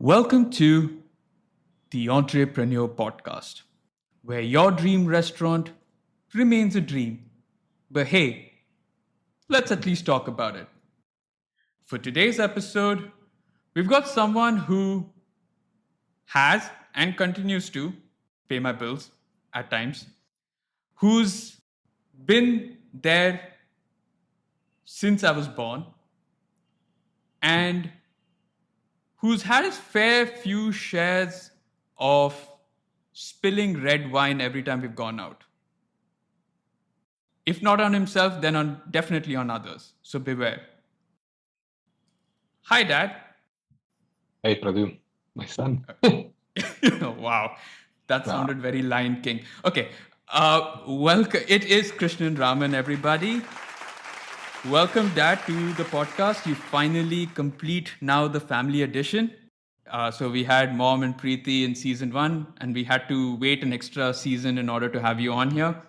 Welcome to the Entrepreneur Podcast, where your dream restaurant remains a dream. But hey, let's at least talk about it. For today's episode, we've got someone who has and continues to pay my bills at times, who's been there since I was born, and who's had his fair few shares of spilling red wine every time we've gone out. If not on himself, then definitely on others. So beware. Hi, Dad. Hey, Prady, my son. Wow, that Wow. sounded very Lion King. Okay, welcome. It is Krishnan, Raman, everybody. Welcome, Dad, to the podcast. You finally complete now the family edition. So we had Mom and Prity in season 1, and we had to wait an extra season in order to have you on here.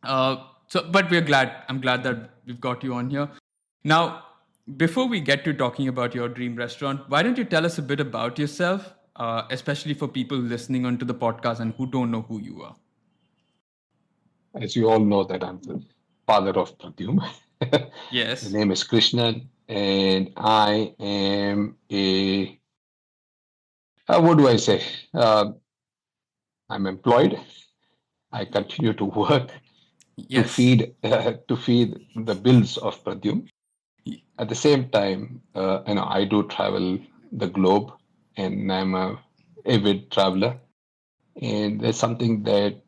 But we're glad. I'm glad that we've got you on here. Now, before we get to talking about your dream restaurant, why don't you tell us a bit about yourself, especially for people listening onto the podcast and who don't know who you are? As you all know, that I'm the father of Pradyum. Yes. The name is Krishnan, and I am what do I say? I'm employed. I continue to work Yes. to feed the bills of Pradyum. At the same time, I do travel the globe, and I'm a avid traveler. And there's something that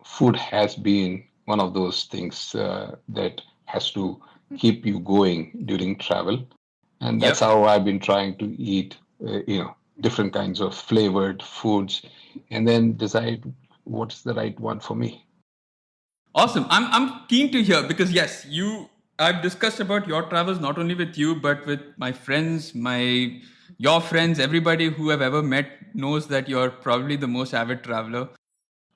food has been one of those things that has to keep you going during travel, and that's Yep. how I've been trying to eat, different kinds of flavored foods, and then decide what's the right one for me. Awesome. I'm keen to hear because yes, I've discussed about your travels not only with you but with my friends, your friends, everybody who I've ever met knows that you're probably the most avid traveler.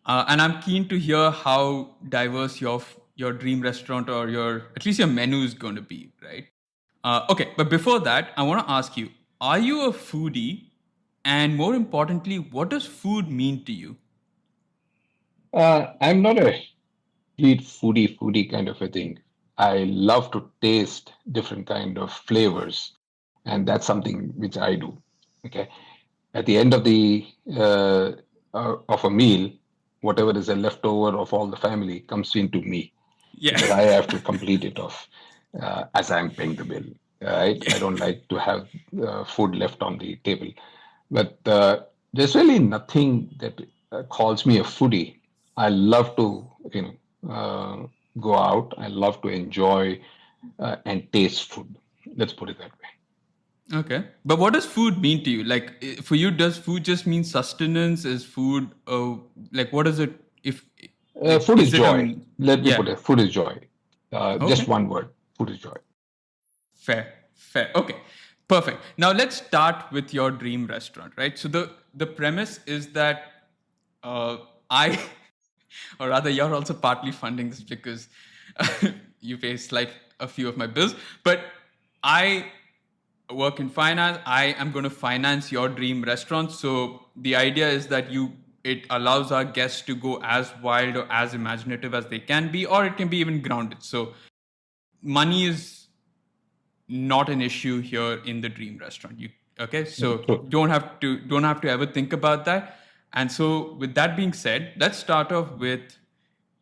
And I'm keen to hear how diverse your dream restaurant or at least your menu is going to be, right? Okay, but before that, I want to ask you: are you a foodie? And more importantly, what does food mean to you? I'm not a complete foodie kind of a thing. I love to taste different kind of flavors, and that's something which I do. Okay, at the end of the of a meal, whatever is a leftover of all the family comes into me because I Yeah. have to complete it off as I'm paying the bill. Right? Yeah. I don't like to have food left on the table, but there's really nothing that calls me a foodie. I love to, go out. I love to enjoy and taste food. Let's put it that way. Okay. But what does food mean to you? Like for you, does food just mean sustenance? Is food like what is it if like Food is is it joy. Let me yeah. put it. Food is joy. Just Okay. one word. Food is joy. Fair. Fair. Okay. Perfect. Now let's start with your dream restaurant, right? So the premise is that I or rather you're also partly funding this because you pay a few of my bills, but I work in finance. I am going to finance your dream restaurant. So the idea is that it allows our guests to go as wild or as imaginative as they can be, or it can be even grounded. So money is not an issue here in the dream restaurant. Okay? So True. don't have to ever think about that. And so with that being said, let's start off with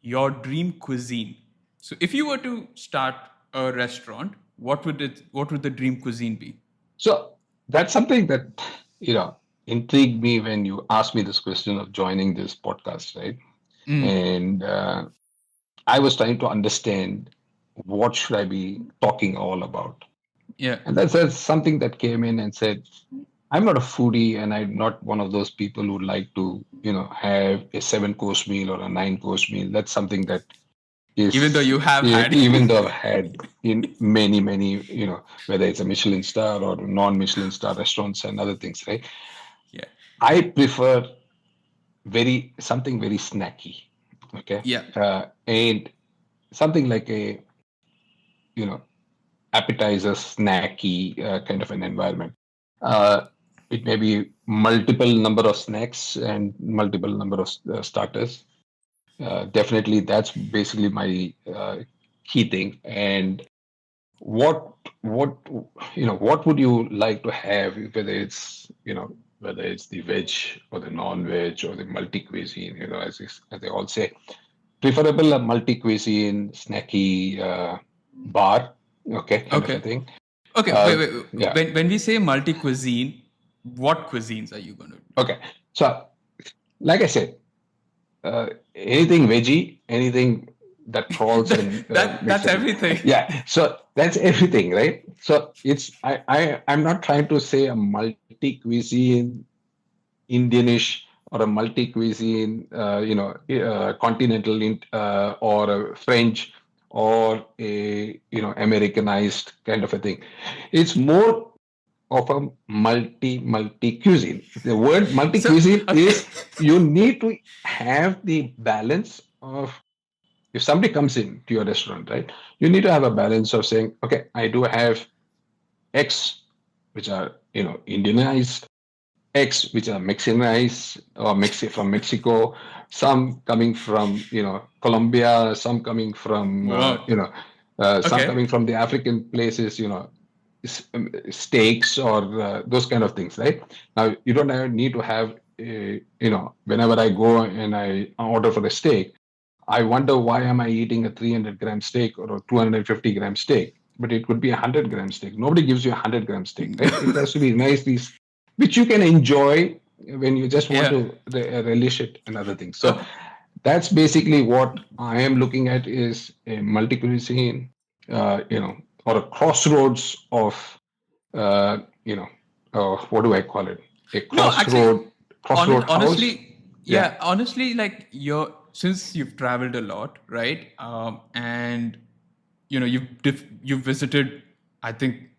your dream cuisine. So if you were to start a restaurant, what would the dream cuisine be? So that's something that intrigued me when you asked me this question of joining this podcast, right? Mm. And I was trying to understand what should I be talking all about. Yeah. And that's something that came in and said, I'm not a foodie, and I'm not one of those people who like to, have a 7 course meal or a 9 course meal. That's something that Even though is, you have had. even though I've had in many, many, whether it's a Michelin star or non-Michelin star restaurants and other things, right? Yeah. I prefer something very snacky, okay, Yeah. and something like a, you know, appetizer, snacky kind of an environment. Uh, it may be multiple number of snacks and multiple number of starters. Definitely, that's basically my key thing. And what what what would you like to have, whether it's whether it's the veg or the non-veg or the multi-cuisine, as they all say, preferable a multi-cuisine snacky bar, okay, kind of a Okay. thing. Okay. Wait. Yeah. When we say multi cuisine, what cuisines are you going to do? Okay. So, like I said, anything veggie, anything that crawls and That's everything. yeah. So that's everything, right? So I'm not trying to say a multi cuisine Indianish or a multi cuisine, continental or a French or a Americanized kind of a thing. It's more of a multi cuisine. The word multi So, cuisine okay. is you need to have the balance of, if somebody comes in to your restaurant, right? You need to have a balance of saying, okay, I do have X, which are Indianized, X, which are Mexicanized or from Mexico, some coming from Colombia, some coming from Wow. some Okay. coming from the African places, steaks or those kind of things, right? Now you don't need to have whenever I go and I order for a steak, I wonder why am I eating a 300-gram steak or a 250-gram steak, but it could be a 100-gram steak. Nobody gives you a 100-gram steak, right? It has to be nice, which you can enjoy when you just want Yeah. to relish it and other things. So Okay. that's basically what I am looking at, is a multi-cuisine, or a crossroads of, uh, what do I call it? A No, actually, crossroad house. honestly, Yeah, yeah, honestly, like since you've traveled a lot, right? And you've visited, I think,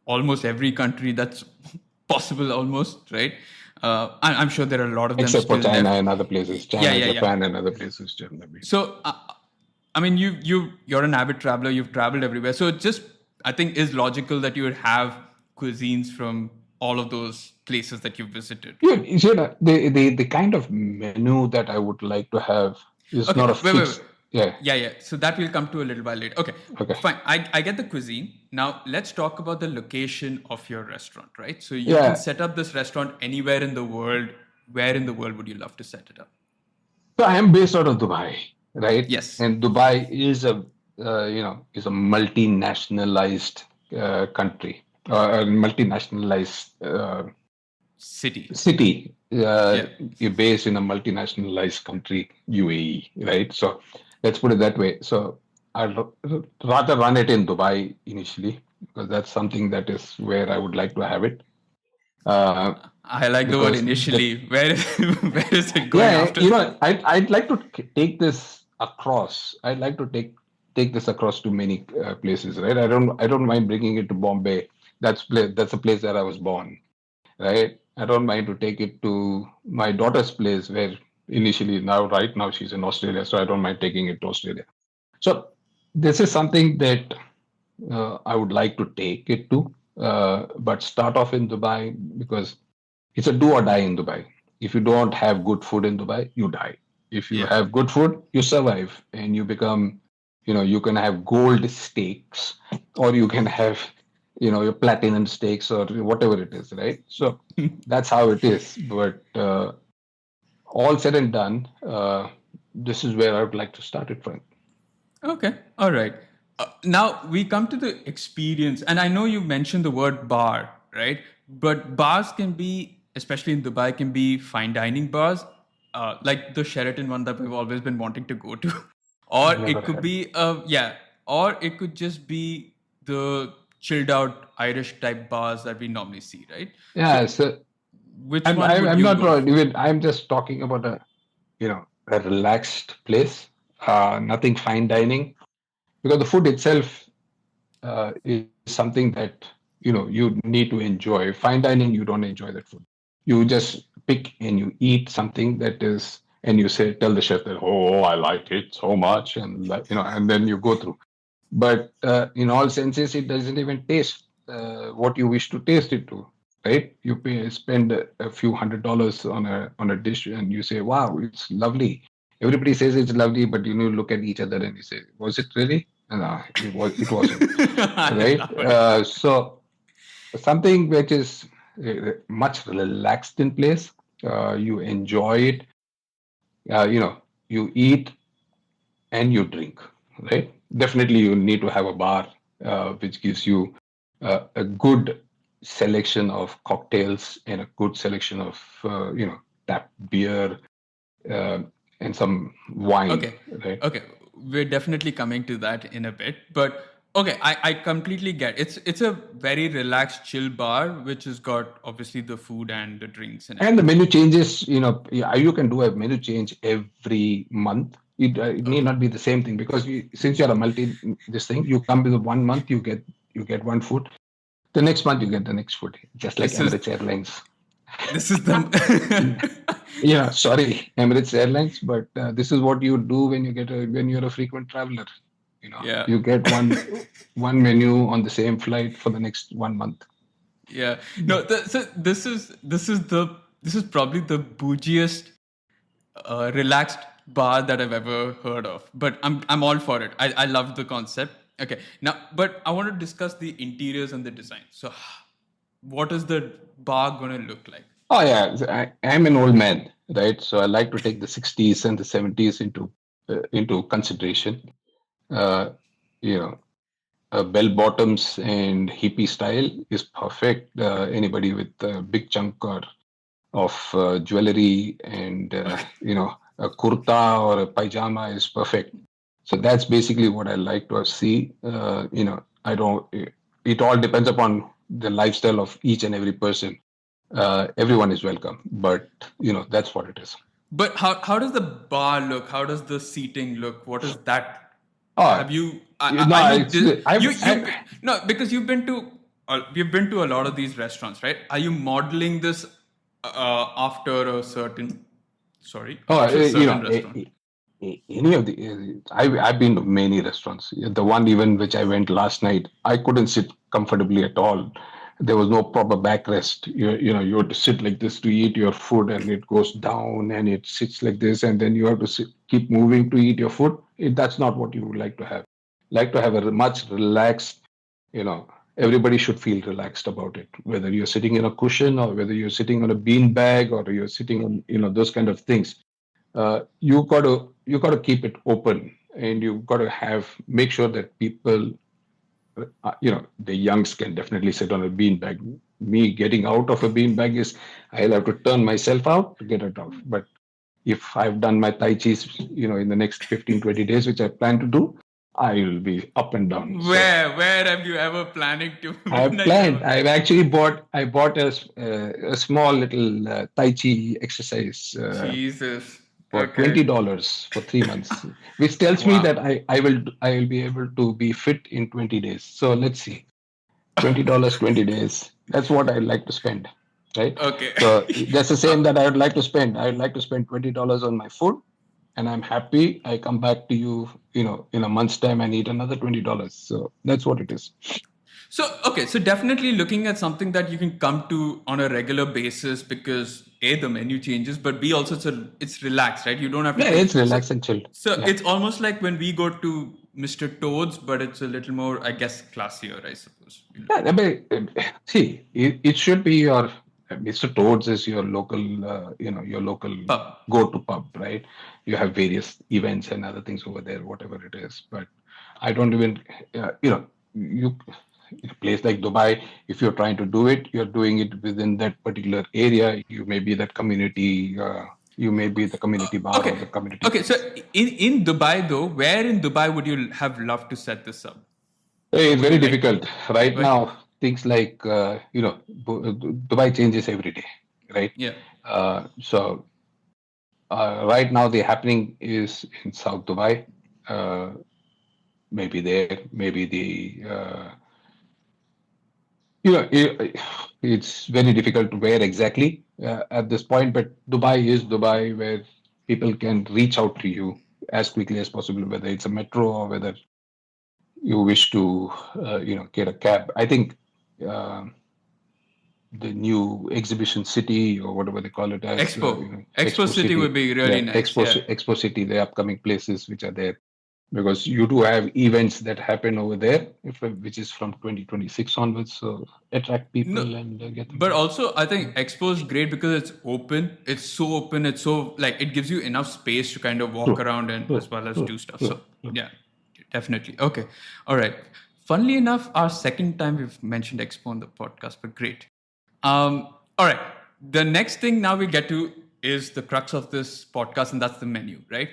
almost every country that's possible, almost, right? I'm sure there are a lot of them except for still China left. and other places, Yeah, China, yeah, yeah. Japan, and other places. Generally. So, I mean, you're an avid traveler. You've traveled everywhere. So, it just I think is logical that you would have cuisines from all of those places that you've visited. The kind of menu that I would like to have is Okay, not a wait. fixed. Yeah. Yeah, yeah. So that will come to a little while later. Okay, Okay. fine. I get the cuisine. Now let's talk about the location of your restaurant, right? So you can Yeah. set up this restaurant anywhere in the world. Where in the world would you love to set it up? So I am based out of Dubai, right? Yes. And Dubai is a multinationalized country, a multinationalized City. city. Yeah. You're based in a multinationalized country, UAE, right? So let's put it that way. So I'd rather run it in Dubai initially, because that's something that is where I would like to have it. Uh, I like the word because initially. Where is it going yeah, after that? I'd like to take this across. I'd like to take this across to many places, right? I don't mind bringing it to Bombay. That's a place that I was born, right? I don't mind to take it to my daughter's place, where initially, right now she's in Australia, so I don't mind taking it to Australia. So this is something that I would like to take it to, but start off in Dubai, because it's a do or die in Dubai. If you don't have good food in Dubai, you die. If you Yeah. have good food, you survive and you become, you can have gold steaks, or you can have, your platinum steaks or whatever it is, right? So that's how it is. But all said and done, this is where I would like to start it from. Okay. All right. Now we come to the experience, and I know you mentioned the word bar, right? But bars can be, especially in Dubai, can be fine dining bars, like the Sheraton one that we've always been wanting to go to, or Never it could had. be, yeah, or it could just be the chilled out Irish type bars that we normally see, right? So Yeah, so which I'm, one I'm, would I'm you not go wrong. for? Even I'm just talking about a relaxed place, nothing fine dining, because the food itself is something that you need to enjoy. Fine dining, you don't enjoy that food. You just pick and you eat something that is, and you tell the chef that, oh, I like it so much, and and then you go through. But in all senses, it doesn't even taste what you wish to taste it to. right? Spend a few $100s on a dish, and you say, "Wow, it's lovely." Everybody says it's lovely, but look at each other and you say, "Was it really?" No, it wasn't, I right? love it. So something which is much relaxed in place. You enjoy it. You eat and you drink, right? Definitely, you need to have a bar which gives you a good selection of cocktails and a good selection of tap beer uh, and some wine, Okay. right? Okay. We're definitely coming to that in a bit. But okay, I completely get it's a very relaxed, chill bar, which has got obviously the food and the drinks and And the everything. menu changes. You can do a menu change every month. It need Okay. not be the same thing because since you're a multi this thing, you come with 1 month, you get one food. The next month you get the next food, just like This is Emirates Airlines. this is the Yeah, sorry, Emirates Airlines, but this is what you do when you're a frequent traveler. yeah. You get one menu on the same flight for the next 1 month. Yeah. No, so this is probably the bougiest relaxed bar that I've ever heard of. But I'm all for it. I love the concept. Okay. Now, but I want to discuss the interiors and the design. So what is the bar gonna look like? Oh yeah, I'm an old man, right? So I like to take the 60s and the 70s into consideration. Uh, you know, Bell bottoms and hippie style is perfect. Anybody with a big chunk of jewelry and a kurta or a pajama is perfect. So that's basically what I like to see. I don't. It all depends upon the lifestyle of each and every person. Everyone is welcome, but that's what it is. But how does the bar look? How does the seating look? What is that? Oh, Have you? no, Are you? it's No, because you've been to we've been to a lot of these restaurants, right? Are you modeling this after a certain oh, after a certain restaurant? any of the I've been to many restaurants. The one even which I went last night, I couldn't sit comfortably at all. There was no proper backrest. You have to sit like this to eat your food, and it goes down and it sits like this, and then you have to keep moving to eat your food. That's not what you would like to have. Like to have a much relaxed, you know, everybody should feel relaxed about it. Whether you're sitting in a cushion or whether you're sitting on a bean bag or you're sitting on, those kind of things. You got to keep it open, and you got to make sure that people, the youngs can definitely sit on a beanbag. Me getting out of a beanbag is I'll have to turn myself out to get it out. But if I've done my tai chi, in the next 15-20 days, which I plan to do, I will be up and down. So Where have you ever planning to I've like planned. I bought a small little tai chi exercise Jesus? for Okay. $20 for 3 months, which tells me that Wow. I will be able to be fit in 20 days. So let's see, $20, 20 days. That's what I like to spend, right? Okay. So that's the Uh, same that I would like to spend. I would like to spend $20 on my food, and I'm happy. I come back to you, in a month's time, and eat another $20. So that's what it is. So, okay, so definitely looking at something that you can come to on a regular basis because A, the menu changes, but B, also it's relaxed, right? You don't have to Yeah, think. it's relaxed and chilled. So Yeah. it's almost like when we go to Mr. Toad's, but it's a little more, I guess, classier, I suppose. Yeah, I mean, see, it should be your Mr. Toad's is your local, your local Pub. go-to pub, right? You have various events and other things over there, whatever it is. But I don't even, you in a place like Dubai, if you're trying to do it, you're doing it within that particular area. You may be that community, you may be the community bar Okay. or the community Okay, so place. in Dubai though, where in Dubai would you have loved to set this up? It's Would you very like difficult right where? now. Things like Dubai changes every day, right? Yeah. So right now the happening is in South Dubai. Uh, Maybe there, maybe it's very difficult to where exactly at this point. But Dubai is Dubai, where people can reach out to you as quickly as possible, whether it's a metro or whether you wish to get a cab. I think. um the new exhibition city or whatever they call it as, Expo Expo City would City. be really Yeah, nice. Yeah. Expo City, the upcoming places which are there. Because you do have events that happen over there, which is from 2026 onwards. So attract No, people and get them but there. also I think Expo is great because it's open. It's so open. It's so like it gives you enough space to kind of walk True, around and as true, well as true, do stuff. true, So true. yeah, definitely. Okay, all right. Funnily enough, our second time we've mentioned Expo on the podcast, but great. All right. The next thing now we get to is the crux of this podcast, and that's the menu, right?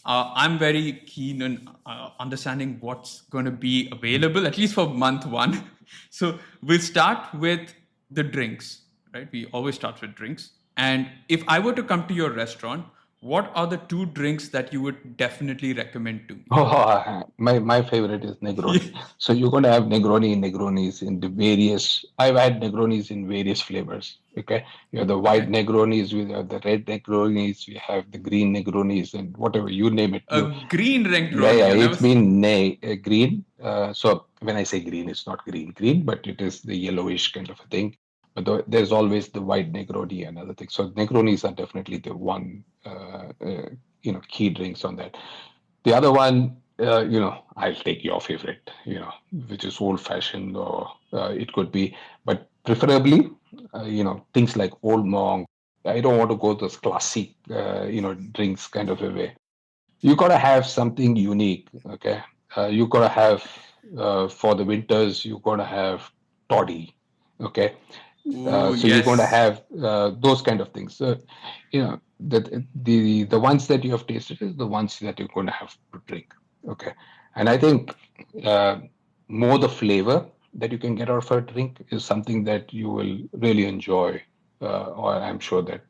I'm very keen on understanding what's going to be available, at least for month one. So we'll start with the drinks, right? We always start with drinks. And if I were to come to your restaurant, what are the two drinks that you would definitely recommend to me? Oh, my favorite is Negroni. So you're going to have Negronis in the various. I've had Negronis in various flavors. Okay, you have the white Okay. Negronis, we have the red Negronis, we have the green Negronis, and whatever you name it. A green Yeah, yeah, Negroni. I never. it's been green. So when I say green, it's not green, but it is the yellowish kind of a thing. But there's always the white Negroni and other things. So Negronis are definitely the one, key drinks on that. The other one, I'll take your favorite, which is old fashioned or it could be, but preferably, things like Old Monk. I don't want to go those classic, drinks kind of a way. You gotta have something unique, okay? You gotta have for the winters. You gotta have toddy, okay? Ooh, So you're going to yes. have those kind of things. So, the ones that you have tasted is the ones that you're going to have to drink. Okay, and I think uh, more the flavor that you can get out of a drink is something that you will really enjoy, or I'm sure that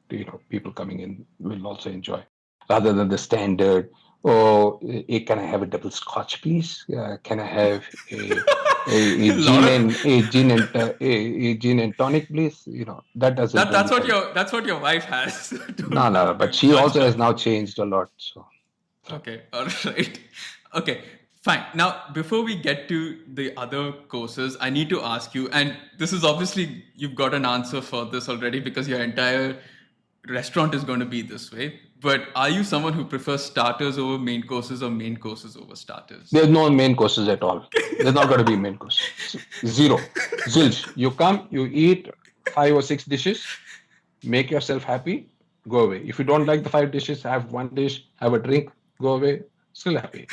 people coming in will also enjoy, rather than the standard. Oh, can I have a double scotch, please? Can I have a A lot gin of and a gin and tonic, please? That doesn't that's really what help. your wife has. No, Don't no, don't but be she much also has up. now changed a lot. So Okay, all right. Okay, fine. Now, before we get to the other courses, I need to ask you, and this is obviously you've got an answer for this already because your entire restaurant is going to be this way. But are you someone who prefers starters over main courses or main courses over starters? there's no main courses at all. There's not going to be main course. Zero. Zilch. You come, you eat 5 or 6 dishes, make yourself happy, go away. If you don't like the 5 dishes, have one dish, have a drink, go away, still happy.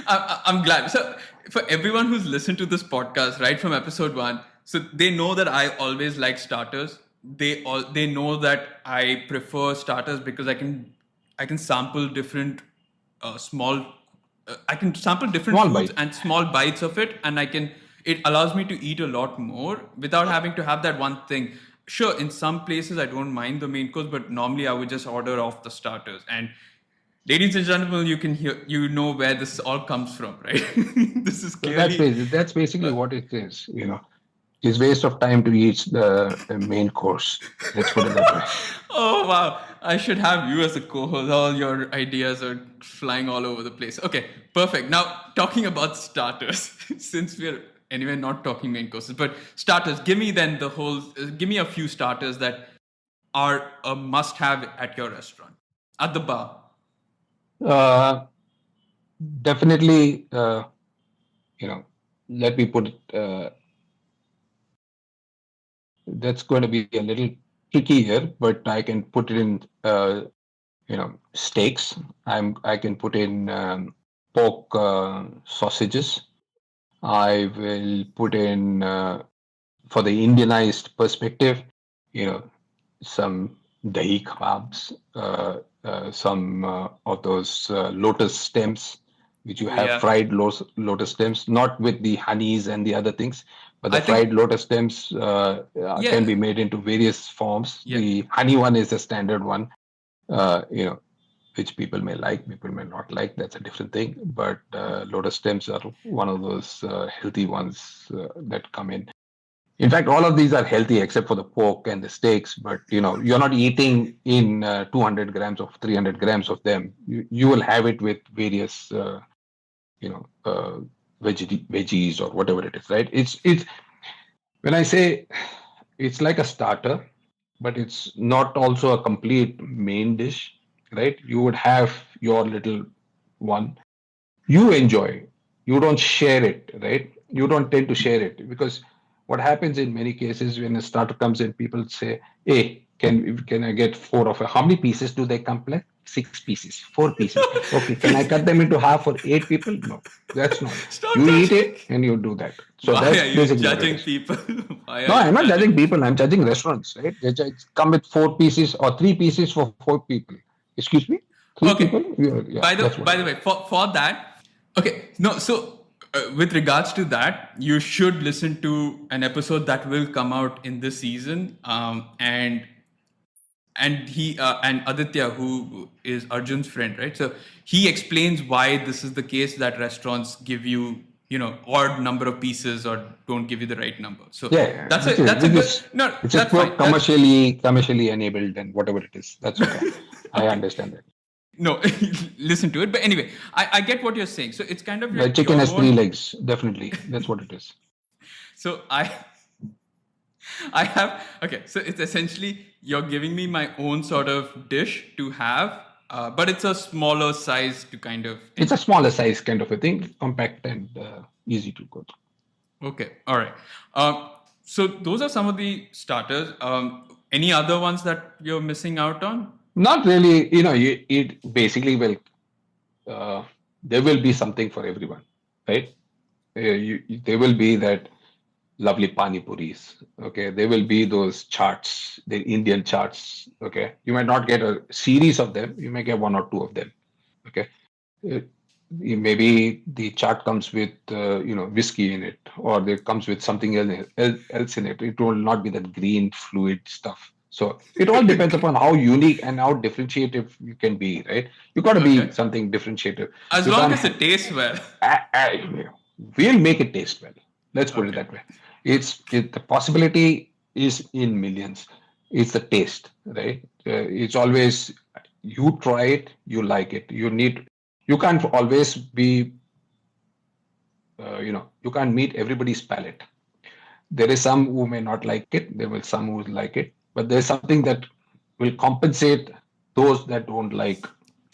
I'm glad. So, for everyone who's listened to this podcast right from episode one, so they know that I always like starters. They know that I prefer starters because I can sample different small. I can sample different Small foods bite. and small bites of it, and it allows me to eat a lot more without having to have that one thing. Sure, in some places I don't mind the main course, but normally I would just order off the starters. And ladies and gentlemen, you know where this all comes from, right? This is So that's clearly. that's basically what it is. It's waste of time to eat the main course. Let's put it that way. Oh wow! I should have you as a co-host. All your ideas are flying all over the place. Okay, perfect. Now talking about starters, since we're anyway not talking main courses, but starters. Give me then the whole. Give me a few starters that are a must-have at your restaurant, at the bar. Uh, Definitely, you know, let me put it. That's going to be a little tricky here, but I can put it in. Steaks. I can put in pork sausages. I will put in for the Indianized perspective. You know, some dahi kebabs, some of those lotus stems, which you have Yeah, fried lotus stems, not with the honeys and the other things, but the I think. fried lotus stems Yeah, can be made into various forms. yeah. The honey one is the standard one, uh, you know, which people may like, people may not like. That's a different thing. But lotus stems are one of those healthy ones that come in. In fact, all of these are healthy except for the pork and the steaks. But you're not eating in 200 grams of 300 grams of them. You will have it with various you know veggies or whatever it is, right? It's when I say it's like a starter, but it's not also a complete main dish, right? You would have your little one. You enjoy. You don't share it, right? You don't tend to share it because what happens in many cases when a starter comes in, people say, "Hey, can I get four of it? How many pieces do they come like? Six pieces, four pieces. Okay, can I cut them into half for eight people? No, that's not. Stop You eat judging. it and you do that. So Why that's are you basically what it judging is. people? Why are No, you I'm not judging judging people? people. I'm judging restaurants, right? Come with four pieces or three pieces for four people. Excuse me, three Okay. people? Yeah, that's what By it the is. way, for that, okay, no. So with regards to that, you should listen to an episode that will come out in this season, and he and Aditya, who is Arjun's friend, right? So he explains why this is the case that restaurants give you, odd number of pieces or don't give you the right number. So Yeah, yeah, that's a good. No, which is that's fine. That's commercially enabled and whatever it is. That's okay. I okay. understand that. No, listen to it. But anyway, I get what you're saying. So it's kind of The like chicken your has three own. legs. Definitely, that's what it is. So I have, okay. So it's essentially you're giving me my own sort of dish to have, but it's a smaller size to kind of It's a enjoy. smaller size kind of a thing, compact and easy to go through. Okay, all right. So those are some of the starters. Any other ones that you're missing out on? Not really. It basically will. There will be something for everyone, right? There will be that lovely pani puris. Okay, there will be those charts, the Indian charts. Okay, you might not get a series of them. You may get one or two of them. Okay, Uh, maybe the chart comes with whiskey in it, or there comes with something else in it. It will not be that green fluid stuff. So it all depends upon how unique and how differentiative you can be, right? You got to be Okay. something differentiative. As You long can't. as it tastes well. We'll make it taste well. Let's put it Okay. that way. The possibility is in millions. It's the taste, right? It's always you try it, you like it. You can't always be, you can't meet everybody's palate. There is some who may not like it. There will some who like it, but there's something that will compensate those that don't like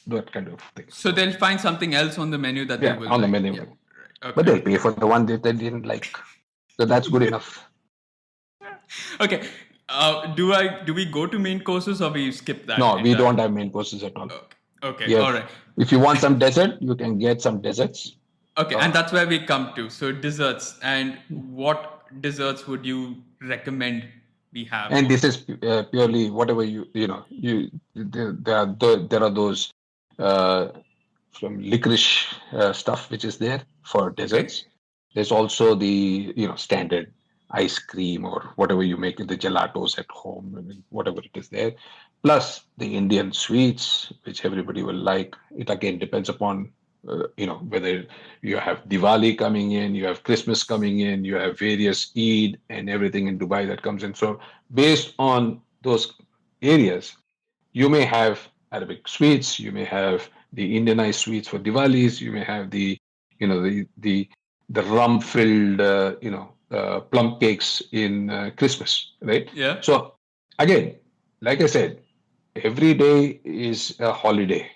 that kind of thing. So they'll find something else on the menu that they Yeah, will on the like. menu, Yeah. Right. but Okay. they'll pay for the one that they didn't like. So that's good enough. Okay. Do we go to main courses or we skip that No, we entirely? don't have main courses at all. Okay. Okay. We All have, right. if you want some dessert, you can get some desserts. Okay. And Uh, that's where we come to. So desserts. And what desserts would you recommend we have and over this there? is purely whatever there are those uh, from licorice stuff which is there for Okay. desserts. There's also the standard ice cream or whatever you make the gelatos at home, I mean, whatever it is there. Plus the Indian sweets, which everybody will like. It again depends upon whether you have Diwali coming in, you have Christmas coming in, you have various Eid and everything in Dubai that comes in. So based on those areas, you may have Arabic sweets, you may have the Indianized sweets for Diwalis, you may have you know, the rum-filled, plum cakes in Christmas, right? Yeah. So again, like I said, every day is a holiday.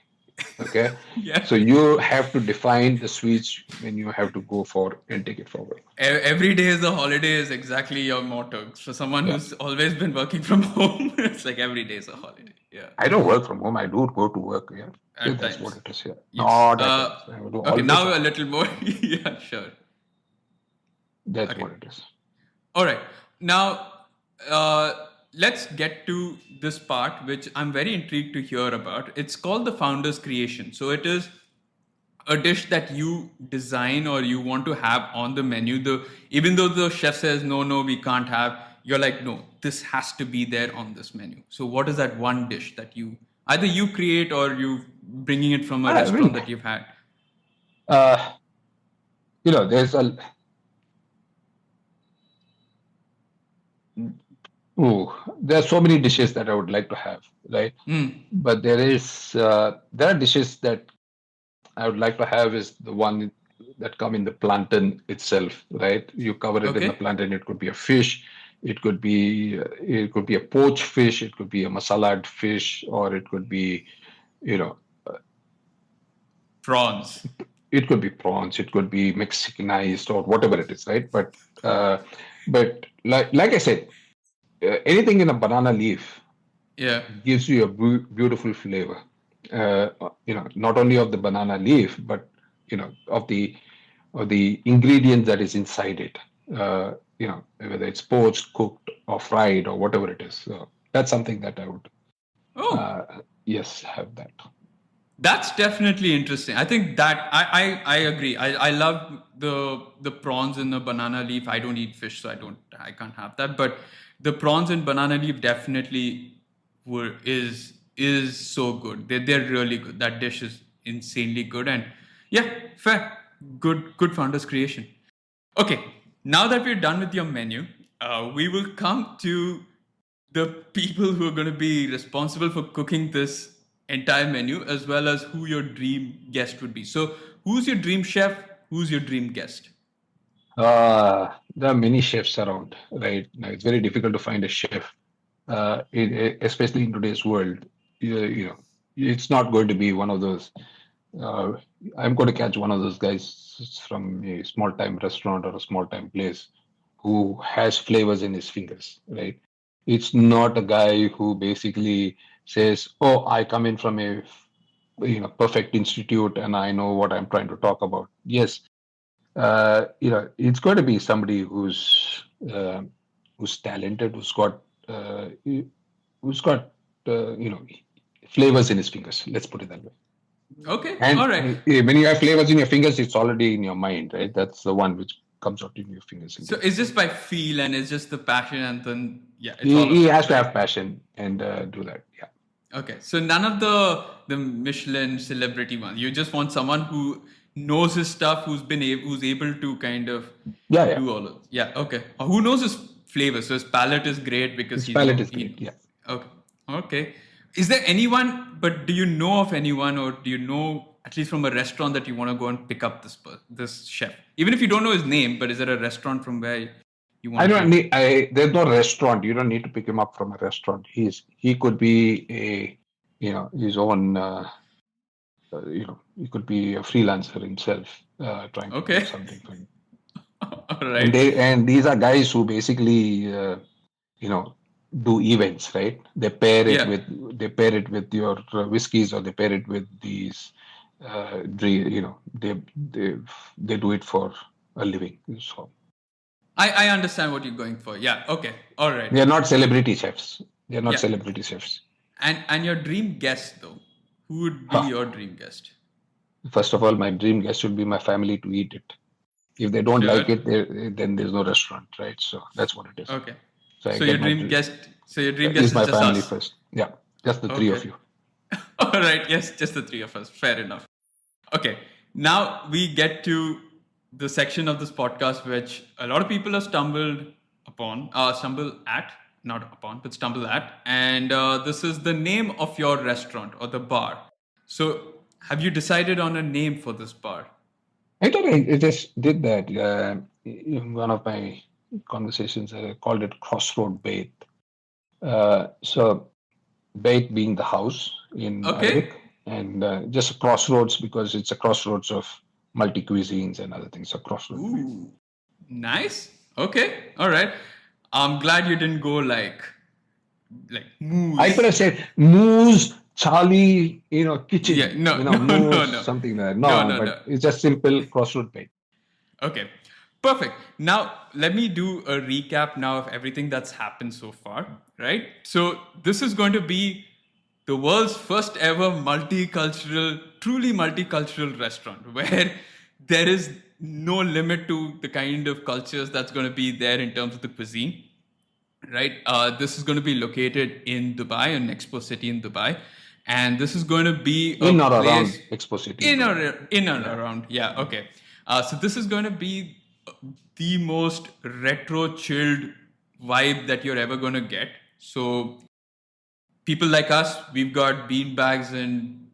Okay, Yeah. so you have to define the sweets when you have to go for and take it forward. Every day is a holiday is exactly your motto. For someone Yeah, who's always been working from home, it's like every day is a holiday. Yeah. I don't work from home. I do go to work. Yeah, so At that's what times. it is. Yeah, Yes. not at times. I do Okay. always Now at a home. little more. Yeah. Sure. That's Okay. what it is. All right. Now, let's get to this part, which I'm very intrigued to hear about. It's called the founder's creation. So it is a dish that you design or you want to have on the menu. Even though the chef says no, no, we can't have, you're like, no, this has to be there on this menu. So what is that one dish that you either you create or you bringing it from a I restaurant mean, that you've had? uh, there's a ooh, there are so many dishes that I would like to have, right? Mm. But there are dishes that I would like to have is the one that come in the plantain itself, right? You cover it in the Okay. plantain. It could be a fish, It could be a poached fish, it could be a masala fish, or it could be, you know, Prawns. it could be prawns, it could be Mexicanized or whatever it is, right? Uh, but like I said, anything in a banana leaf Yeah. gives you a beautiful flavor. Not only of the banana leaf, but of the ingredient that is inside it. Whether it's poached, cooked, or fried, or whatever it is. So that's something that I would, Oh, uh, yes, have that. that's definitely interesting. I think that I agree. I love the prawns in the banana leaf. I don't eat fish, so I can't have that. But the prawns in banana leaf definitely is so good. They're really good. That dish is insanely good. And yeah, fair. Good founder's creation. Okay, now that we're done with your menu, we will come to the people who are going to be responsible for cooking this entire menu, as well as who your dream guest would be. So, who's your dream chef? Who's your dream guest? There are many chefs around, right? Now, it's very difficult to find a chef, especially in today's world. It's not going to be one of those. Uh, I'm going to catch one of those guys from a small time restaurant or a small time place who has flavors in his fingers, right? It's not a guy who basically says, "Oh, I come in from a perfect institute and I know what I'm trying to talk about." Yes, it's going to be somebody who's talented, who's got flavors in his fingers. Let's put it that way. Okay, And all right. when you have flavors in your fingers, it's already in your mind, right? That's the one which comes out in your fingers. So, it's just by feel and it's just the passion, and then, yeah, it's He, all of he has that, to right? have passion and do that. Yeah. Okay, so none of the Michelin celebrity ones. You just want someone who knows his stuff, who's able to kind of Yeah, yeah. do all of. Yeah, okay. Who knows his flavor? So his palate is great because His palate is great. he. Yeah. Okay, okay. Is there anyone? But do you know of anyone, or do you know at least from a restaurant that you want to go and pick up this chef? Even if you don't know his name, but is there a restaurant from where you want I to don't go? need. There's no restaurant. You don't need to pick him up from a restaurant. He could be his own. He could be a freelancer himself, trying to do Okay, something for him. all And right. these are guys who basically you know do events, right? Yeah. They pair it with your whiskeys, or they pair it with these they do it for a living. So I understand what you're going for. Yeah. Okay. All right. they are not celebrity chefs. They are not Yeah. celebrity chefs. And your dream guest though, who would be Huh. your dream guest? First of all, my dream guest should be my family to eat it. If they don't Sure. like it, then there's no restaurant, right? So that's what it is. Okay. So I So your get my dream guest. So your dream guest is is my just family us. first. Yeah, just the three of Okay. you. All right. Yes, just the three of us. Fair enough. Okay. Now we get to the section of this podcast which a lot of people have stumble at, not upon, but stumble at, and this is the name of your restaurant or the bar. So, have you decided on a name for this bar? I thought I just did that in one of my conversations. I called it Crossroad Bait. So Bait being the house in Okay. Arabic, and just a crossroads because it's a crossroads of multi cuisines and other things. So Crossroad Bait. Ooh, nice. Okay. All right. I'm glad you didn't go like I could moose. have said Moose, Charlie, Yeah. kitchen, No. No. No. Moose, No. something like that. No. No, No. but No. it's just simple Crossroad Bait. Okay, perfect. Now, let me do a recap now of everything that's happened so far, right? So, this is going to be the world's first ever multicultural, truly multicultural restaurant where there is no limit to the kind of cultures that's going to be there in terms of the cuisine, right? This is going to be located in Dubai, an expo city in Dubai. And this is going to be a In or place around Expo City in Dubai. in and Yeah. around. Yeah, okay. So this is going to be the most retro chilled vibe that you're ever going to get. So people like us, we've got bean bags and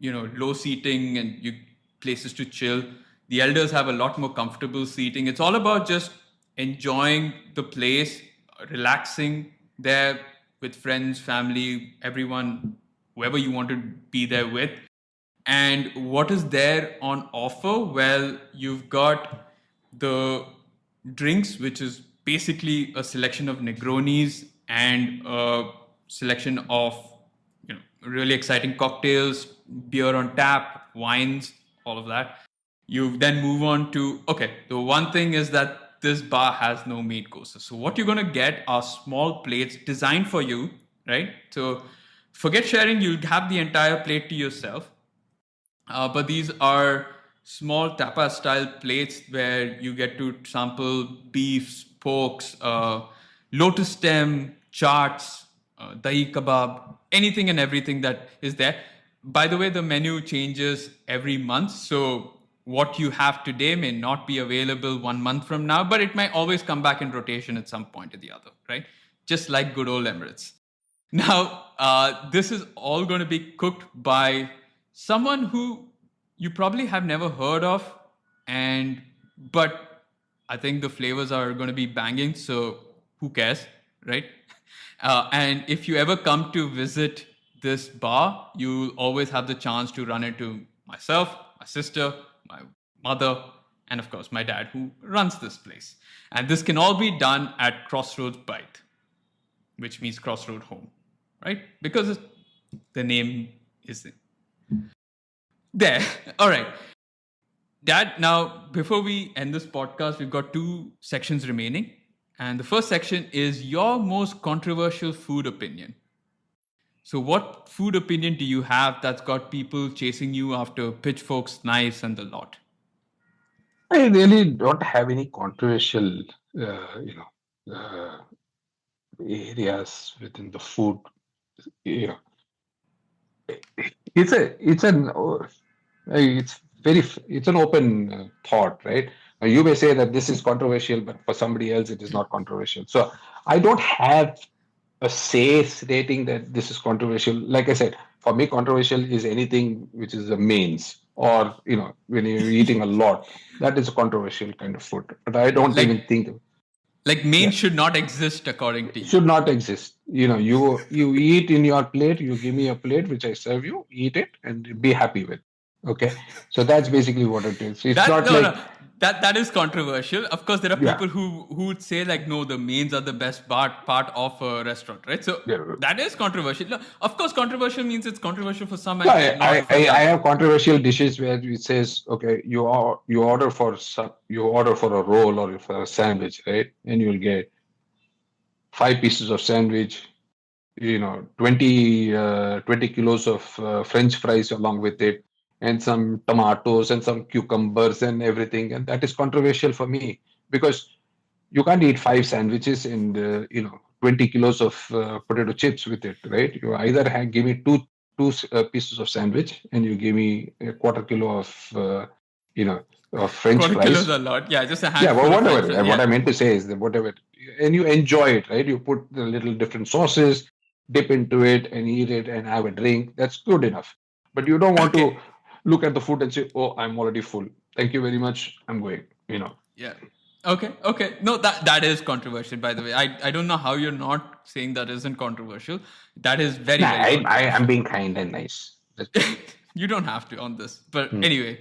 low seating and places to chill. The elders have a lot more comfortable seating. It's all about just enjoying the place, relaxing there with friends, family, everyone, whoever you want to be there with. And what is there on offer? Well, you've got the drinks, which is basically a selection of Negronis and a selection of really exciting cocktails, beer on tap, wines, all of that. You then move on to, okay, the one thing is that this bar has no main courses. So what you're going to get are small plates designed for you, right? So forget sharing, you'll have the entire plate to yourself. But these are small tapas style plates where you get to sample beefs, porks, lotus stem, chaats, dahi kebab, anything and everything that is there. By the way, the menu changes every month. So what you have today may not be available 1 month from now, but it might always come back in rotation at some point or the other, right? Just like good old Emirates. Now, this is all going to be cooked by someone who you probably have never heard of, and but I think the flavors are going to be banging. So who cares, right? And if you ever come to visit this bar, you'll always have the chance to run into myself, my sister, my mother, and of course my dad, who runs this place. And this can all be done at Crossroads Bite, which means crossroad home, right? Because the name is there. All right. Dad, now, before we end this podcast, we've got 2 sections remaining. And the first section is your most controversial food opinion. So what food opinion do you have that's got people chasing you after pitchforks, knives, and the lot? I really don't have any controversial, areas within the food. You know, it's it's an open thought, right? You may say that this is controversial, but for somebody else it is not controversial. So I don't have a say stating that this is controversial. Like I said, for me, controversial is anything which is a mains, or when you're eating a lot, that is a controversial kind of food. But I don't Like, even think. like main Yeah, should not exist according to it you. should not exist. You eat in your plate. You give me a plate which I serve you. Eat it and be happy with. Okay, so that's basically what it is. It's That not no like, no that is controversial. Of course, there are yeah, people who would say like no, the mains are the best part of a restaurant, right? So yeah. that is controversial. No, of course, controversial means it's controversial for some No, and not for the I other. have controversial dishes where it says, okay, you order for you order for a roll or for a sandwich, right? And you'll get 5 pieces of sandwich, 20 kilos of French fries along with it, and some tomatoes and some cucumbers and everything. And that is controversial for me because you can't eat 5 sandwiches and 20 kilos of potato chips with it, right? You either give me two pieces of sandwich and you give me a quarter kilo of you know of French Quarter kilos fries. a lot. Yeah, just a Yeah, well, handful of French whatever. fries. What Yeah. I meant to say is that whatever, and you enjoy it, right? You put the little different sauces, dip into it, and eat it, and have a drink. That's good enough. But you don't want to Okay. look at the food and say, "Oh, I'm already full. Thank you very much. I'm going." Yeah. Okay. Okay. No, that is controversial. By the way, I don't know how you're not saying that isn't controversial. That is very Nah, very I'm controversial. being kind and nice. That's what it is. You don't have to on this. But Hmm. anyway,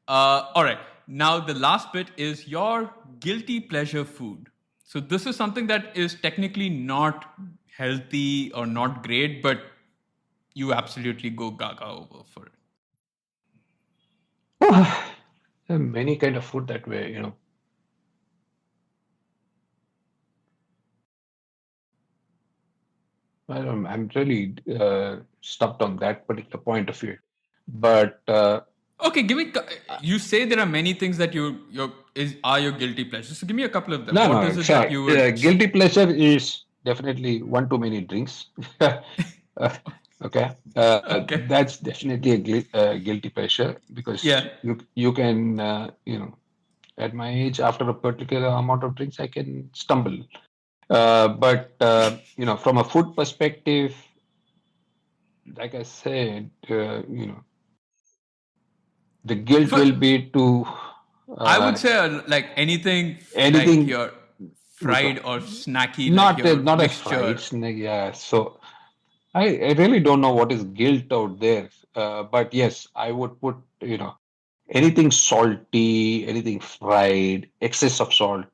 all right. Now, the last bit is your guilty pleasure food. So, this is something that is technically not healthy or not great, but you absolutely go gaga over for it. There are many kind of food that way. I'm really stuck on that particular point of view. But Okay, give me. You say there are many things that are your guilty pleasures. So, give me a couple of them. no, What no, is it that sorry. you would? Guilty pleasure is definitely one too many drinks. Okay, Okay. that's definitely a guilty pleasure because Yeah. you can at my age after a particular amount of drinks I can stumble. But from a food perspective, like I said, the guilt For, will be to I would uh, say like anything like anything your fried or snacky like Not a, your not a mixture. fried snack. Yeah. So I really don't know what is guilt out there. But yes, I would put, anything salty, anything fried, excess of salt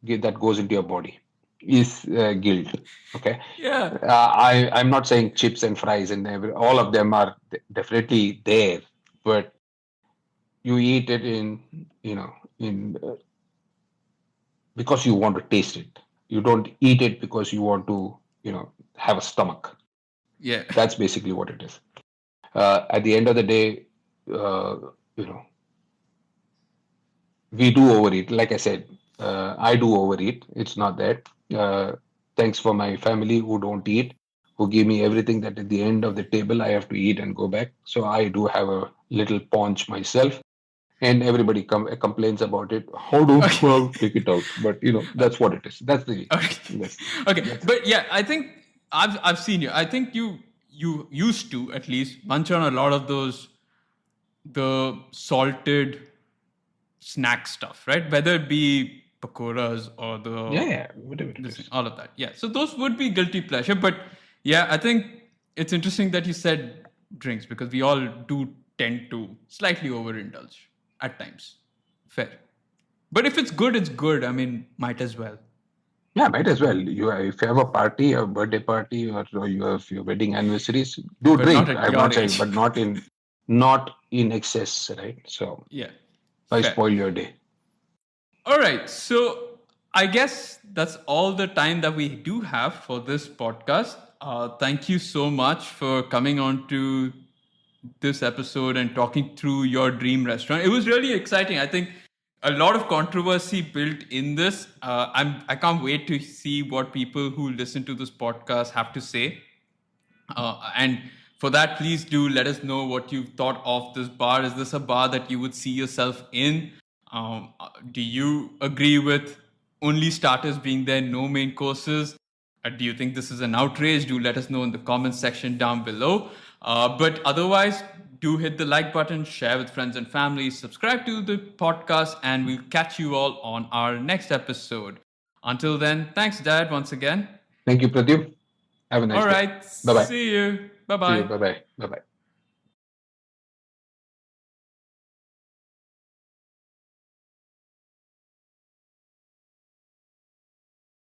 that goes into your body is guilt. Okay. Yeah. I'm not saying chips and fries and all of them are definitely there, but you eat it in because you want to taste it. You don't eat it because you want to, have a stomach. Yeah. That's basically what it is. At the end of the day, uh, you know, we do overeat. Like I said, I do overeat. It's not that. Thanks for my family who don't eat, who give me everything that at the end of the table I have to eat and go back. So I do have a little paunch myself, and everybody complains about it. How don't you Okay. have to take it out? But that's what it is. That's the Okay. that's Okay. that's But yeah, I think I've seen you. I think you used to at least munch on a lot of those the salted snack stuff, right? Whether it be pakoras or yeah, the yeah, whatever it this is. all of that. Yeah. So those would be guilty pleasure. But yeah, I think it's interesting that you said drinks because we all do tend to slightly overindulge at times. Fair. But if it's good, it's good. I mean, might as well. Yeah, might as well. If you have a party, a birthday party, or you have your wedding anniversaries, do But not drink. at I'm your not saying, age. but not in excess, right? So Yeah. why Fair. spoil your day? All right. So I guess that's all the time that we do have for this podcast. Thank you so much for coming on to this episode and talking through your dream restaurant. It was really exciting. I think a lot of controversy built in this. I can't wait to see what people who listen to this podcast have to say. And for that, please do let us know what you thought of this bar. Is this a bar that you would see yourself in? Do you agree with only starters being there, no main courses? Do you think this is an outrage? Do let us know in the comments section down below. But otherwise, do hit the like button, share with friends and family, subscribe to the podcast, and we'll catch you all on our next episode. Until then, thanks, Dad, once again. Thank you, Pradeep. Have a nice All day. right. Bye bye. See you. Bye See you. bye. Bye bye. Bye bye.